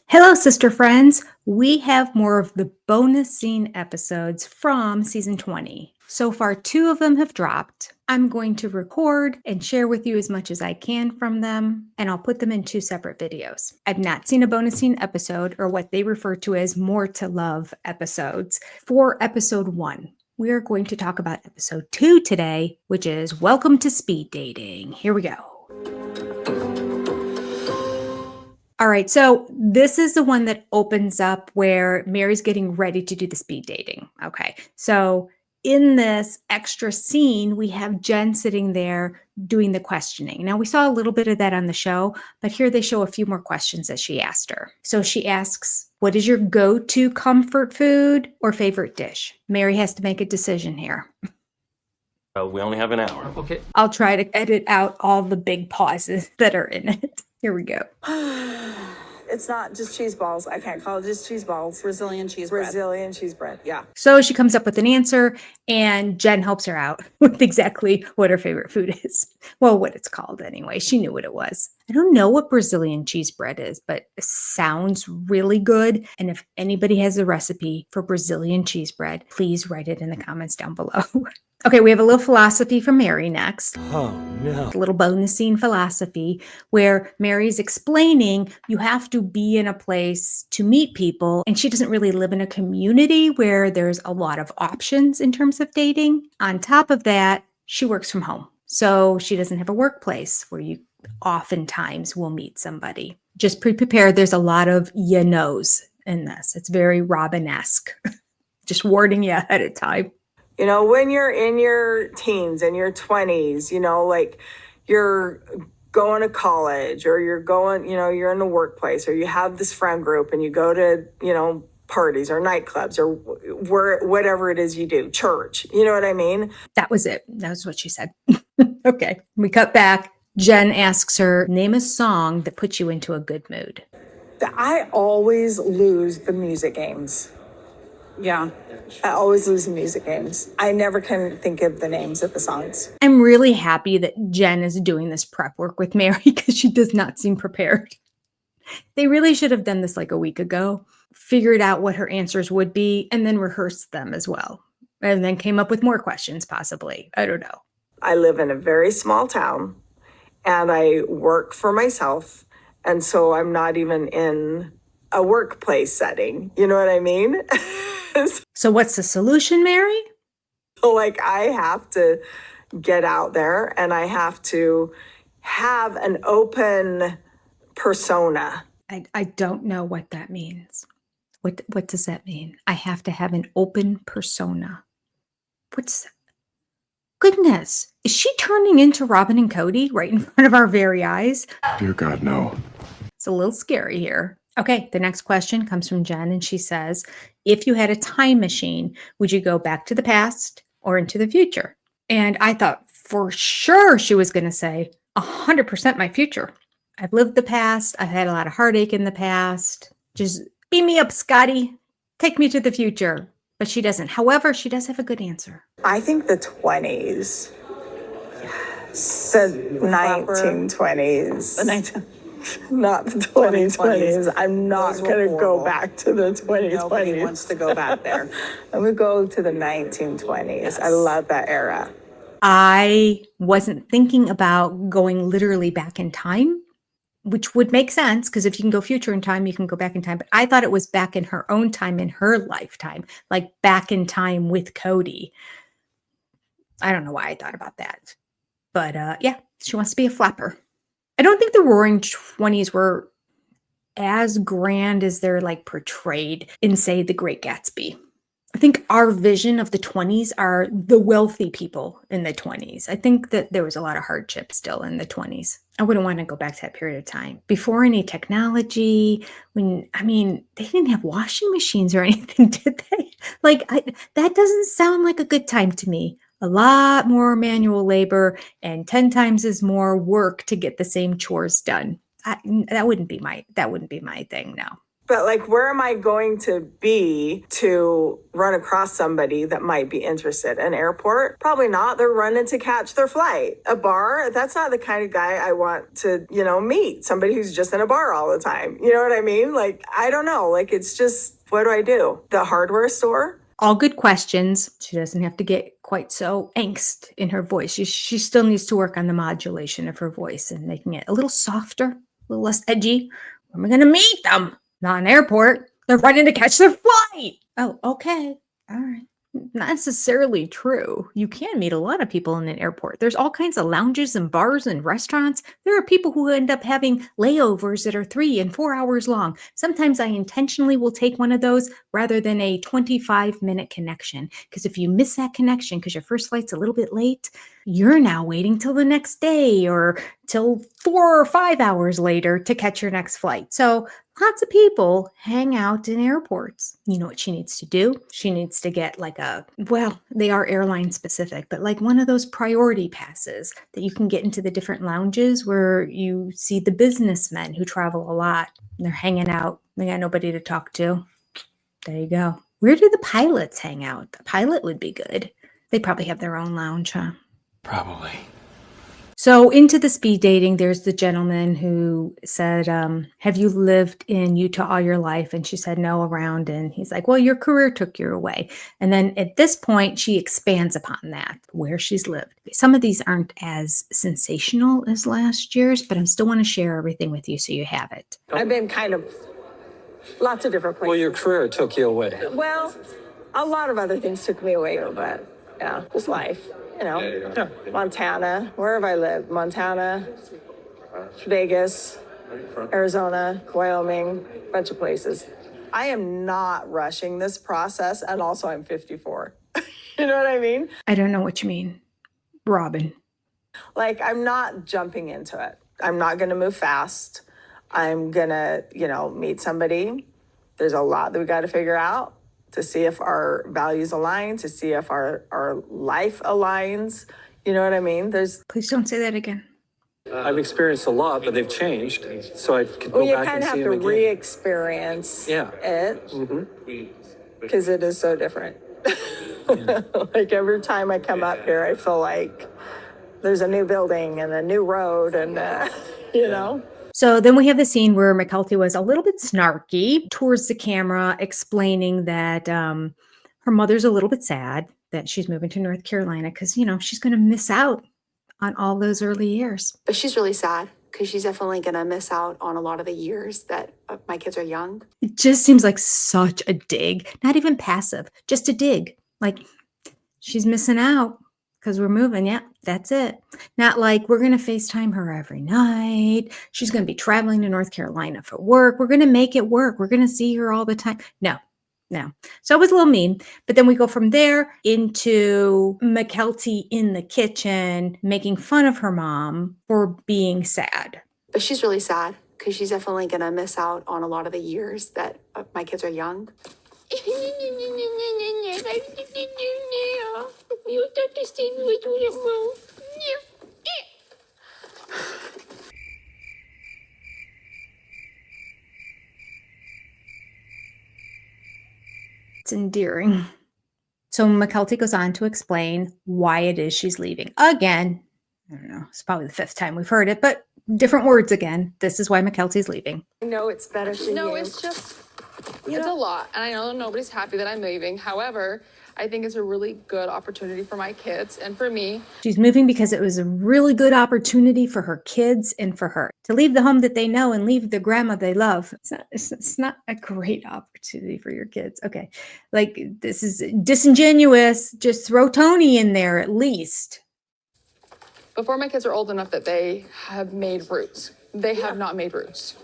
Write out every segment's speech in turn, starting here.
Hello, sister friends. We have more of the bonus scene episodes from season 20. So far, two of them have dropped. I'm going to record and share with you as much as I can from them, and I'll put them in two separate videos. I've not seen a bonus scene episode, or what they refer to as more to love episodes, for episode 1. We are going to talk about episode 2 today, which is Welcome to Speed Dating. Here we go. All right, so this is the one that opens up where Mary's getting ready to do the speed dating. Okay, so in this extra scene, we have Jen sitting there doing the questioning. Now, we saw a little bit of that on the show, but here they show a few more questions that she asked her. So she asks, what is your go-to comfort food or favorite dish? Mary has to make a decision here. We only have an hour. Okay. I'll try to edit out all the big pauses that are in it. Here we go. It's not just cheese balls. I can't call it just cheese balls. Brazilian cheese bread. Brazilian cheese bread. Yeah. So she comes up with an answer, and Jen helps her out with exactly what her favorite food is. Well, what it's called anyway. She knew what it was. I don't know what Brazilian cheese bread is, but it sounds really good. And if anybody has a recipe for Brazilian cheese bread, please write it in the comments down below. Okay, we have a little philosophy from Mary next. Oh, no. A little bonus scene philosophy where Mary's explaining you have to be in a place to meet people, and she doesn't really live in a community where there's a lot of options in terms of dating. On top of that, she works from home, so she doesn't have a workplace where you oftentimes will meet somebody. Just pre-prepared, there's a lot of you knows in this. It's very Robin-esque. Just warning you ahead of time. You know, when you're in your teens and your 20s, you know, like you're going to college or you're going, you know, you're in the workplace or you have this friend group and you go to, you know, parties or nightclubs or whatever it is you do, church. You know what I mean? That was it. That was what she said. Okay, we cut back. Jen asks her, name a song that puts you into a good mood. I always lose the music games. Yeah. I always lose the music games. I never can think of the names of the songs. I'm really happy that Jen is doing this prep work with Mary because she does not seem prepared. They really should have done this like a week ago, figured out what her answers would be, and then rehearsed them as well. And then came up with more questions, possibly. I don't know. I live in a very small town and I work for myself. And so I'm not even in a workplace setting. You know what I mean? So what's the solution, Mary? So like I have to get out there and I have to have an open persona. I don't know what that means. What does that mean? I have to have an open persona. What's that? Goodness, is she turning into Robin and Cody right in front of our very eyes? Dear God, no. It's a little scary here. Okay, the next question comes from Jen, and she says, if you had a time machine, would you go back to the past or into the future? And I thought for sure she was going to say 100% my future. I've lived the past. I've had a lot of heartache in the past. Just beam me up, Scotty. Take me to the future. But she doesn't. However, she does have a good answer. I think the 20s. The 1920s. The 19. Not the 2020s. I'm not Those were going to go horrible. back to the Nobody 2020s. wants to go back there. I'm going to go to the 1920s. I love that era. I wasn't thinking about going literally back in time, which would make sense because if you can go future in time, you can go back in time. But I thought it was back in her own time, in her lifetime, like back in time with Cody. I don't know why I thought about that. But yeah, she wants to be a flapper. I don't think the Roaring 20s were as grand as they're like portrayed in, say, The Great Gatsby. I think our vision of the 20s are the wealthy people in the 20s. I think that there was a lot of hardship still in the 20s. I wouldn't want to go back to that period of time. Before any technology, they didn't have washing machines or anything, did they? That doesn't sound like a good time to me. A lot more manual labor and 10 times as more work to get the same chores done. That wouldn't be my thing, no. But like, where am I going to be to run across somebody that might be interested? An airport? Probably not. They're running to catch their flight. A bar? That's not the kind of guy I want to, meet. Somebody who's just in a bar all the time. You know what I mean? Like, I don't know. Like, it's just, what do I do? The hardware store? All good questions. She doesn't have to get quite so angst in her voice. She still needs to work on the modulation of her voice and making it a little softer, a little less edgy. Where am I going to meet them? Not an airport. They're running to catch their flight. Oh, okay. All right. Not necessarily true. You can meet a lot of people in an airport. There's all kinds of lounges and bars and restaurants. There are people who end up having layovers that are 3 and 4 hours long. Sometimes I intentionally will take one of those rather than a 25-minute connection. Because if you miss that connection because your first flight's a little bit late, you're now waiting till the next day or till 4 or 5 hours later to catch your next flight. So lots of people hang out in airports. You know what she needs to do? She needs to get like they are airline specific, but like one of those priority passes that you can get into the different lounges where you see the businessmen who travel a lot. And they're hanging out. They got nobody to talk to. There you go. Where do the pilots hang out? The pilot would be good. They probably have their own lounge, huh? Probably. So into the speed dating, there's the gentleman who said, have you lived in Utah all your life? And she said, no, around. And he's like, well, your career took you away. And then at this point, she expands upon that, where she's lived. Some of these aren't as sensational as last year's, but I still want to share everything with you so you have it. I've been kind of lots of different places. Well, your career took you away. Well, a lot of other things took me away, but yeah, just life. Montana, where have I lived? Montana, Vegas, Arizona, Wyoming, bunch of places. I am not rushing this process, and also I'm 54. You know what I mean? I don't know what you mean, Robin. Like, I'm not jumping into it. I'm not going to move fast. I'm going to, meet somebody. There's a lot that we got to figure out to see if our values align, to see if our life aligns. You know what I mean? Please don't say that again. I've experienced a lot, but they've changed. So I could go You back kind and of see have them to again. re-experience it because it is so different. Like every time I come up here, I feel like there's a new building and a new road and, So then we have the scene where Mckelie was a little bit snarky towards the camera, explaining that her mother's a little bit sad that she's moving to North Carolina because, she's going to miss out on all those early years. But she's really sad because she's definitely going to miss out on a lot of the years that my kids are young. It just seems like such a dig, not even passive, just a dig. Like she's missing out because we're moving. Yeah, that's it. Not like we're going to FaceTime her every night. She's going to be traveling to North Carolina for work. We're going to make it work. We're going to see her all the time. No. So it was a little mean. But then we go from there into Mckelie in the kitchen making fun of her mom for being sad. But she's really sad because she's definitely going to miss out on a lot of the years that my kids are young. It's endearing. So Mckelie goes on to explain why it is she's leaving. Again, I don't know, it's probably the 5th time we've heard it, but different words again. This is why Mckelie's leaving. I know it's better for you. No, it's just, it's a lot. And I know nobody's happy that I'm leaving. However, I think it's a really good opportunity for my kids and for me. She's moving because it was a really good opportunity for her kids and for her to leave the home that they know and leave the grandma they love. It's not a great opportunity for your kids. Okay. Like this is disingenuous. Just throw Tony in there at least. Before my kids are old enough that they have made roots. They have not made roots.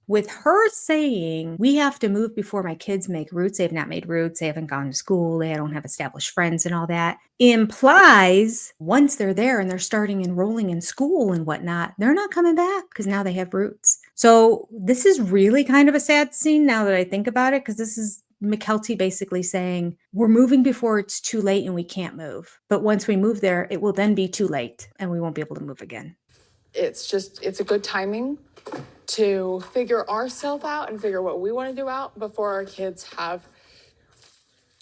With her saying, we have to move before my kids make roots, they have not made roots, they haven't gone to school, they don't have established friends and all that, implies once they're there and they're starting enrolling in school and whatnot, they're not coming back because now they have roots. So this is really kind of a sad scene now that I think about it, because this is Mckelie basically saying, we're moving before it's too late and we can't move. But once we move there, it will then be too late and we won't be able to move again. It's a good timing to figure ourselves out and figure what we want to do out before our kids have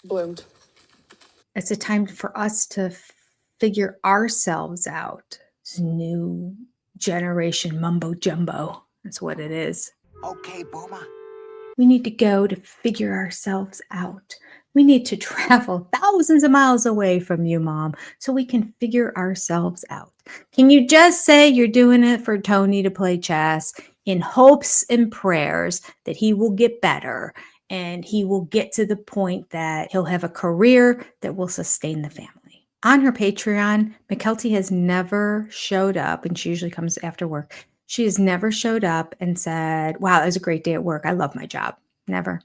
bloomed. It's a time for us to figure ourselves out. This new generation mumbo jumbo. That's what it is. Okay, Boomer. We need to go to figure ourselves out. We need to travel thousands of miles away from you, Mom, so we can figure ourselves out. Can you just say you're doing it for Tony to play chess in hopes and prayers that he will get better and he will get to the point that he'll have a career that will sustain the family? On her Patreon, Mckelie has never showed up, and she usually comes after work. She has never showed up and said, wow, it was a great day at work. I love my job. Never.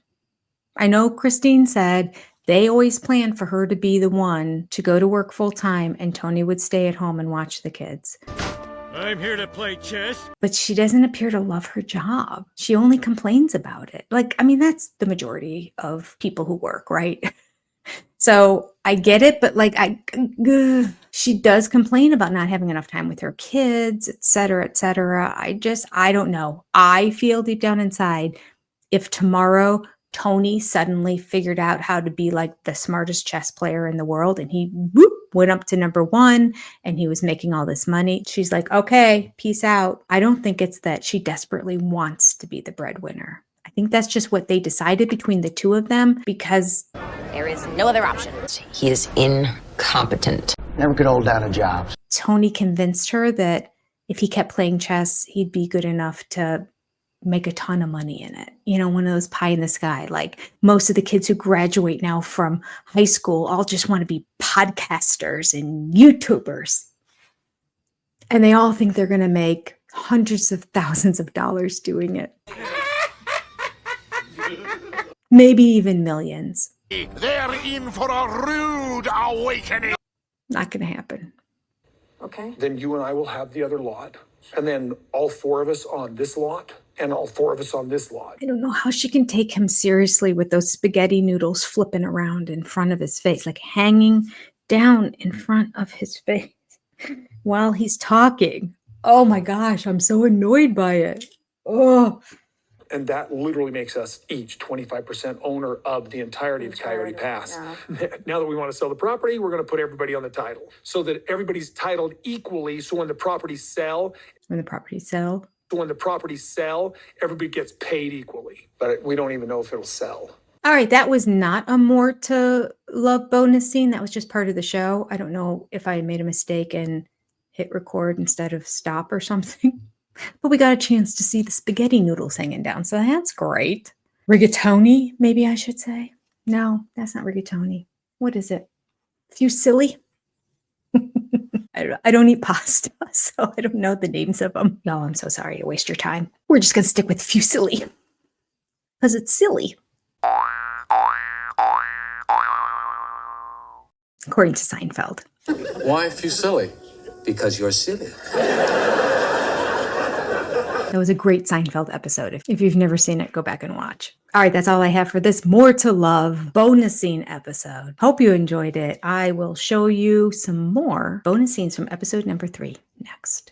I know Christine said they always planned for her to be the one to go to work full time and Tony would stay at home and watch the kids. I'm here to play chess. But she doesn't appear to love her job. She only complains about it. Like, I mean, that's the majority of people who work, right? So I get it, but like, she does complain about not having enough time with her kids, et cetera, et cetera. I don't know. I feel deep down inside, if tomorrow Tony suddenly figured out how to be like the smartest chess player in the world and he went up to number one and he was making all this money, she's like, okay, peace out. I don't think it's that she desperately wants to be the breadwinner. I think that's just what they decided between the two of them because there is no other option. He is incompetent. Never get old out of jobs. Tony convinced her that if he kept playing chess, he'd be good enough to make a ton of money in it. You know, one of those pie in the sky. Like most of the kids who graduate now from high school all just want to be podcasters and YouTubers. And they all think they're going to make hundreds of thousands of dollars doing it. Maybe even millions. They're in for a rude awakening. Not going to happen. Okay. Then you and I will have the other lot. And then all four of us on this lot and all four of us on this lot. I don't know how she can take him seriously with those spaghetti noodles flipping around in front of his face, like hanging down in front of his face while he's talking. Oh my gosh, I'm so annoyed by it. Oh. And that literally makes us each 25% owner of the entirety of Coyote Pass. Yeah. Now that we want to sell the property, we're going to put everybody on the title so that everybody's titled equally. So when the properties sell, everybody gets paid equally. But we don't even know if it'll sell. All right, that was not a more to love bonus scene. That was just part of the show. I don't know if I made a mistake and hit record instead of stop or something. But we got a chance to see the spaghetti noodles hanging down, so that's great. Rigatoni, maybe I should say. No, that's not rigatoni. What is it? Fusilli? I don't eat pasta, so I don't know the names of them. No, I'm so sorry to waste your time. We're just going to stick with fusilli because it's silly. According to Seinfeld. Why Fusilli? Because you're silly. That was a great Seinfeld episode. If you've never seen it, go back and watch. All right, that's all I have for this More to Love bonus scene episode. Hope you enjoyed it. I will show you some more bonus scenes from episode number 3 next.